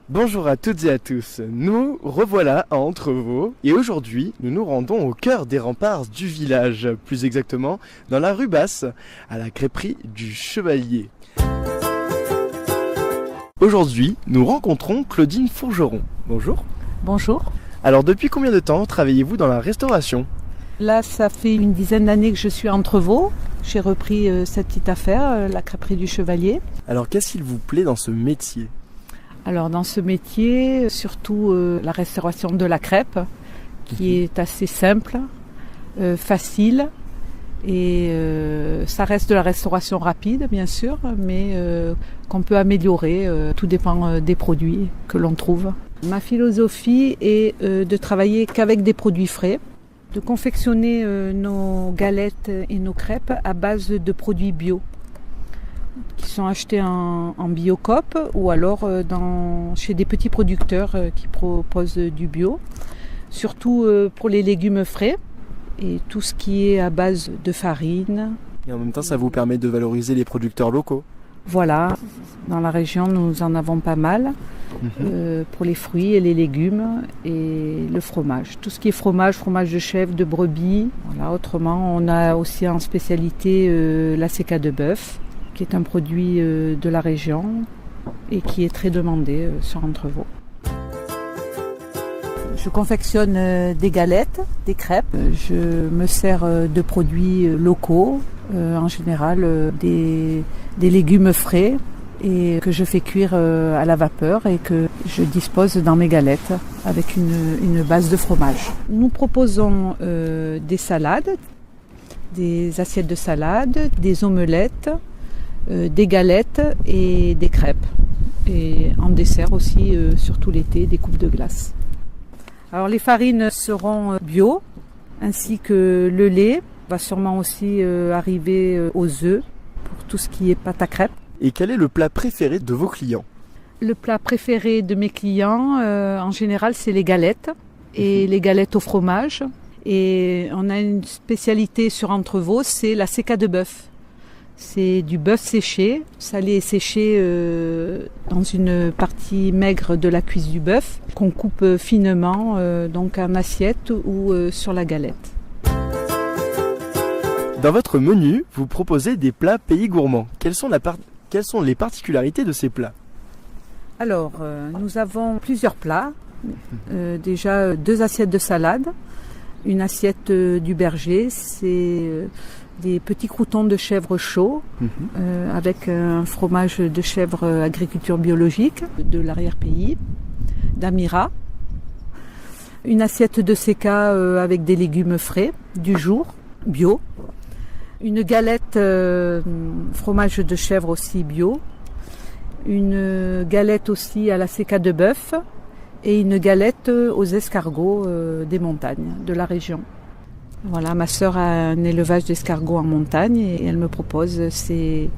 Bonjour à toutes et à tous, nous revoilà à Entrevaux et aujourd'hui nous nous rendons au cœur des remparts du village, plus exactement dans la rue Basse, à la crêperie du Chevalier. Aujourd'hui nous rencontrons Claudine Fourgeron. Bonjour. Bonjour. Alors depuis combien de temps travaillez-vous dans la restauration ? Là, ça fait une dizaine d'années que je suis à Entrevaux. J'ai repris cette petite affaire, la crêperie du Chevalier. Alors qu'est-ce qu'il vous plaît dans ce métier ? Alors dans ce métier, surtout la restauration de la crêpe, qui est assez simple, facile, et ça reste de la restauration rapide bien sûr, mais qu'on peut améliorer, tout dépend des produits que l'on trouve. Ma philosophie est de travailler qu'avec des produits frais, de confectionner nos galettes et nos crêpes à base de produits bio, qui sont achetés en Biocoop ou alors chez des petits producteurs qui proposent du bio, surtout pour les légumes frais et tout ce qui est à base de farine. Et en même temps, ça vous permet de valoriser les producteurs locaux. Voilà, dans la région, nous en avons pas mal pour les fruits et les légumes et le fromage. Tout ce qui est fromage de chèvre, de brebis. Voilà, autrement, on a aussi en spécialité la CK de bœuf, qui est un produit de la région et qui est très demandé sur Entrevaux. Je confectionne des galettes, des crêpes. Je me sers de produits locaux, en général des légumes frais et que je fais cuire à la vapeur et que je dispose dans mes galettes avec une base de fromage. Nous proposons des salades, des assiettes de salade, des omelettes, des galettes et des crêpes. Et en dessert aussi, surtout l'été, des coupes de glace. Alors les farines seront bio, ainsi que le lait va sûrement aussi arriver aux œufs pour tout ce qui est pâte à crêpes. Et quel est le plat préféré de vos clients ? Le plat préféré de mes clients, en général, c'est les galettes et les galettes au fromage. Et on a une spécialité sur Entrevaux, c'est la CK de bœuf. C'est du bœuf séché, salé et séché dans une partie maigre de la cuisse du bœuf, qu'on coupe finement donc en assiette ou sur la galette. Dans votre menu, vous proposez des plats pays gourmands. Quelles sont les particularités de ces plats ? Alors, nous avons plusieurs plats. Déjà 2 assiettes de salade, une assiette du berger, c'est des petits croûtons de chèvre chauds avec un fromage de chèvre agriculture biologique de l'arrière-pays, d'Amira. Une assiette de CK avec des légumes frais du jour, bio. Une galette fromage de chèvre aussi bio. Une galette aussi à la CK de bœuf et une galette aux escargots des montagnes de la région. Voilà, ma sœur a un élevage d'escargots en montagne et elle me propose ces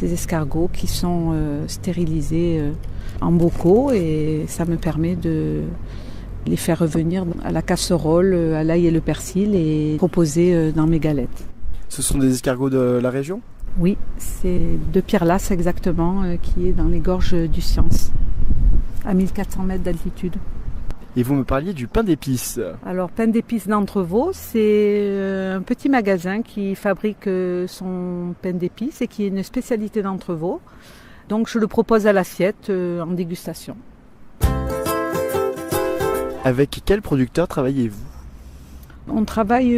escargots qui sont stérilisés en bocaux et ça me permet de les faire revenir à la casserole, à l'ail et le persil et proposer dans mes galettes. Ce sont des escargots de la région ? Oui, c'est de Pierre-Lasse exactement, qui est dans les gorges du Cience, à 1400 mètres d'altitude. Et vous me parliez du pain d'épices. Alors, pain d'épices d'Entrevaux, c'est un petit magasin qui fabrique son pain d'épices et qui est une spécialité d'Entrevaux. Donc, je le propose à l'assiette en dégustation. Avec quel producteur travaillez-vous ? On travaille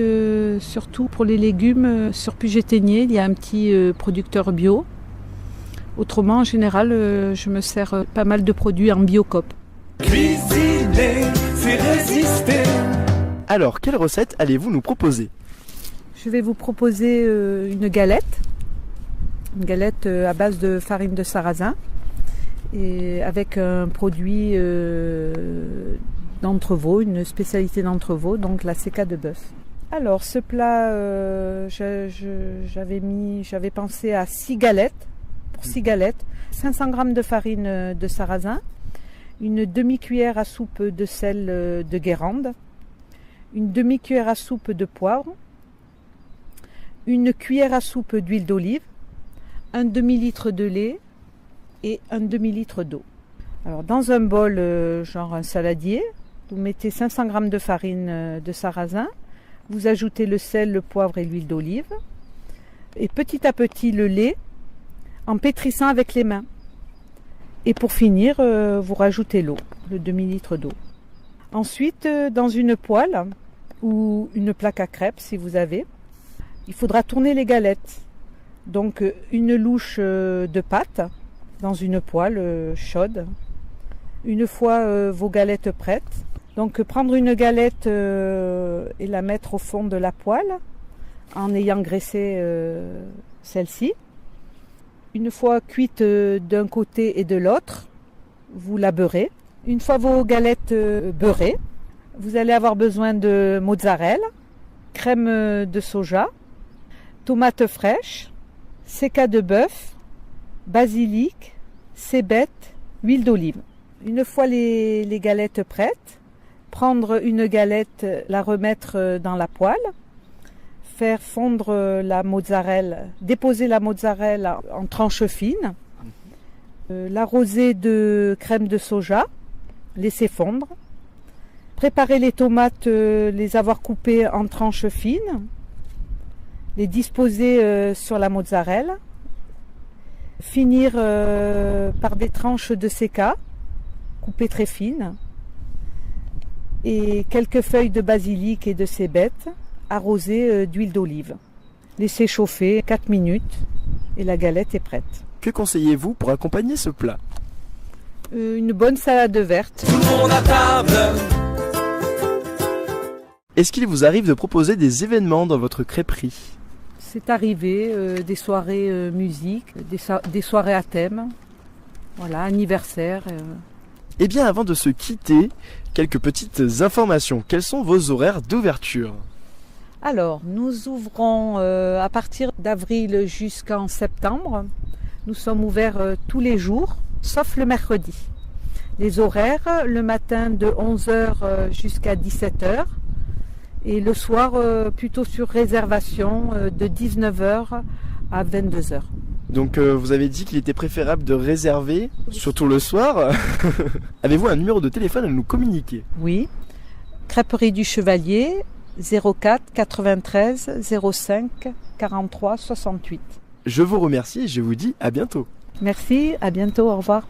surtout pour les légumes sur Puget-Théniers. Il y a un petit producteur bio. Autrement, en général, je me sers pas mal de produits en Biocoop. Cuisiner, c'est résister. Alors, quelle recette allez-vous nous proposer ? Je vais vous proposer une galette à base de farine de sarrasin et avec un produit d'Entrevaux, une spécialité d'Entrevaux, donc la CK de bœuf. Alors ce plat, j'avais pensé à 6 galettes, pour 6 galettes, 500 g de farine de sarrasin, une demi-cuillère à soupe de sel de Guérande, une demi-cuillère à soupe de poivre, une cuillère à soupe d'huile d'olive, un demi-litre de lait et un demi-litre d'eau. Alors dans un bol, genre un saladier, vous mettez 500 g de farine de sarrasin, vous ajoutez le sel, le poivre et l'huile d'olive, et petit à petit le lait en pétrissant avec les mains. Et pour finir, vous rajoutez l'eau, le demi-litre d'eau. Ensuite, dans une poêle ou une plaque à crêpes si vous avez, il faudra tourner les galettes. Donc une louche de pâte dans une poêle chaude. Une fois vos galettes prêtes, donc prendre une galette et la mettre au fond de la poêle en ayant graissé celle-ci. Une fois cuite d'un côté et de l'autre, vous la beurrez. Une fois vos galettes beurrées, vous allez avoir besoin de mozzarella, crème de soja, tomates fraîches, séca de bœuf, basilic, cébette, huile d'olive. Une fois les galettes prêtes, prendre une galette, la remettre dans la poêle, faire fondre la mozzarella, déposer la mozzarella en tranches fines, l'arroser de crème de soja, laisser fondre, préparer les tomates, les avoir coupées en tranches fines, les disposer sur la mozzarella, finir par des tranches de séca, coupées très fines, et quelques feuilles de basilic et de cébette, arrosées d'huile d'olive. Laissez chauffer 4 minutes et la galette est prête. Que conseillez-vous pour accompagner ce plat? Une bonne salade verte. Tout le monde à table. Est-ce qu'il vous arrive de proposer des événements dans votre crêperie? C'est arrivé, des soirées musique, des soirées à thème, voilà, anniversaire. Eh bien, avant de se quitter, quelques petites informations. Quels sont vos horaires d'ouverture? Alors, nous ouvrons à partir d'avril jusqu'en septembre. Nous sommes ouverts tous les jours, sauf le mercredi. Les horaires, le matin de 11h jusqu'à 17h et le soir plutôt sur réservation de 19h à 22h. Donc vous avez dit qu'il était préférable de réserver, surtout le soir. Avez-vous un numéro de téléphone à nous communiquer? Oui, Crêperie du Chevalier, 04 93 05 43 68. Je vous remercie et je vous dis à bientôt. Merci, à bientôt, au revoir.